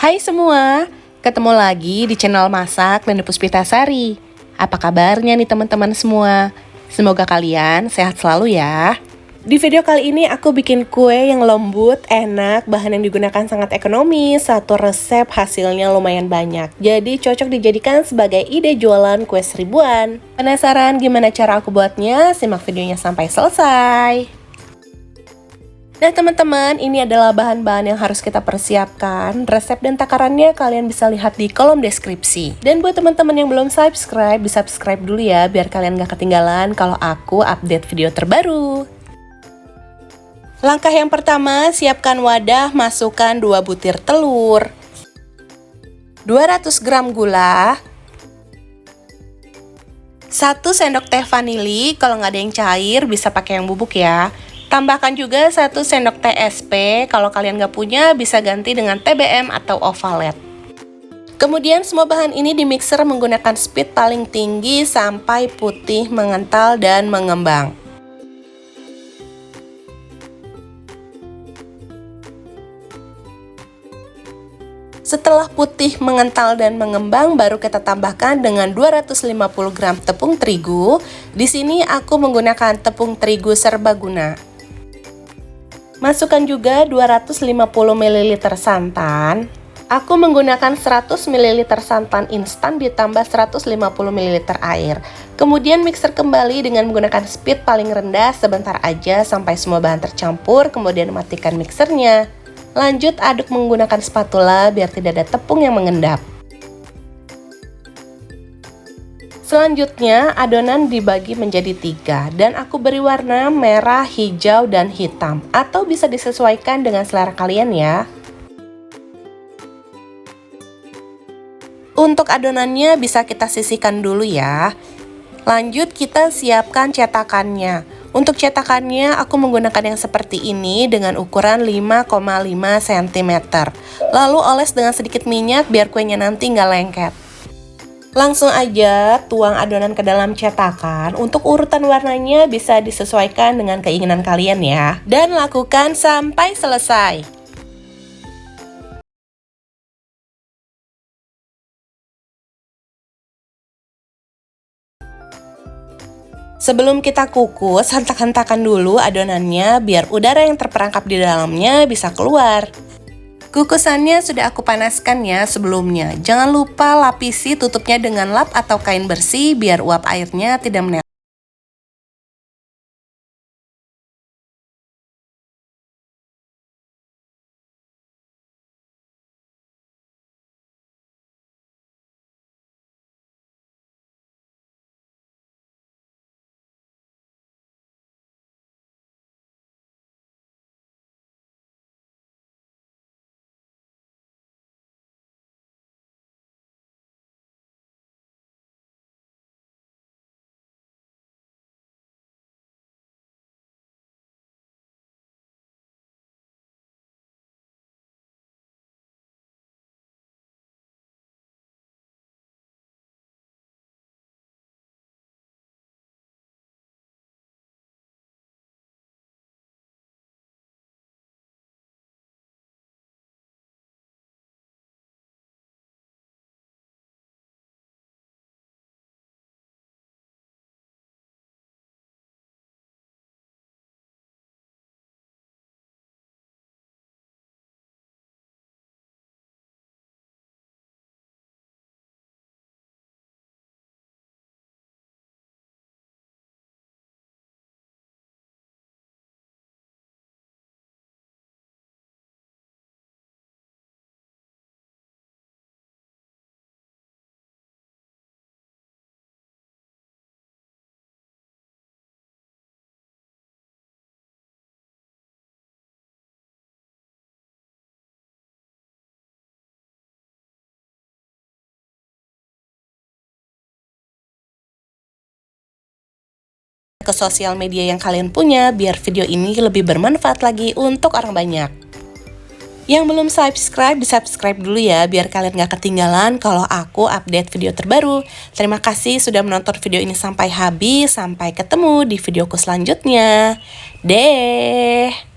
Hai semua, ketemu lagi di channel Masak Lende Puspitasari. Apa kabarnya nih teman-teman semua? Semoga kalian sehat selalu ya. Di video kali ini aku bikin kue yang lembut, enak, bahan yang digunakan sangat ekonomis, satu resep hasilnya lumayan banyak. Jadi cocok dijadikan sebagai ide jualan kue seribuan. Penasaran gimana cara aku buatnya? Simak videonya sampai selesai. Nah teman-teman, ini adalah bahan-bahan yang harus kita persiapkan. Resep dan takarannya kalian bisa lihat di kolom deskripsi. Dan buat teman-teman yang belum subscribe, di-subscribe dulu ya, biar kalian gak ketinggalan kalau aku update video terbaru. Langkah yang pertama, siapkan wadah, masukkan 2 butir telur, 200 gram gula, 1 sendok teh vanili. Kalau nggak ada yang cair, bisa pakai yang bubuk ya. Tambahkan juga 1 sendok teh SP, kalau kalian nggak punya bisa ganti dengan TBM atau ovalet. Kemudian semua bahan ini dimixer menggunakan speed paling tinggi sampai putih mengental dan mengembang. Setelah putih mengental dan mengembang, baru kita tambahkan dengan 250 gram tepung terigu. Di sini aku menggunakan tepung terigu serbaguna. Masukkan juga 250 ml santan. Aku menggunakan 100 ml santan instan ditambah 150 ml air. Kemudian mixer kembali dengan menggunakan speed paling rendah sebentar aja sampai semua bahan tercampur, kemudian matikan mixernya. Lanjut aduk menggunakan spatula biar tidak ada tepung yang mengendap. Selanjutnya adonan dibagi menjadi 3 dan aku beri warna merah, hijau, dan hitam, atau bisa disesuaikan dengan selera kalian ya. Untuk adonannya bisa kita sisihkan dulu ya. Lanjut kita siapkan cetakannya. Untuk cetakannya aku menggunakan yang seperti ini dengan ukuran 5,5 cm. Lalu oles dengan sedikit minyak biar kuenya nanti nggak lengket. Langsung aja tuang adonan ke dalam cetakan. Untuk urutan warnanya bisa disesuaikan dengan keinginan kalian ya. Dan lakukan sampai selesai. Sebelum kita kukus, hentak-hentakan dulu adonannya biar udara yang terperangkap di dalamnya bisa keluar. Kukusannya sudah aku panaskan ya sebelumnya. Jangan lupa lapisi tutupnya dengan lap atau kain bersih biar uap airnya tidak menetes. Ke sosial media yang kalian punya biar video ini lebih bermanfaat lagi untuk orang banyak. Yang belum subscribe, di-subscribe dulu ya biar kalian gak ketinggalan kalau aku update video terbaru. Terima kasih sudah menonton video ini sampai habis. Sampai ketemu di videoku selanjutnya. Deh.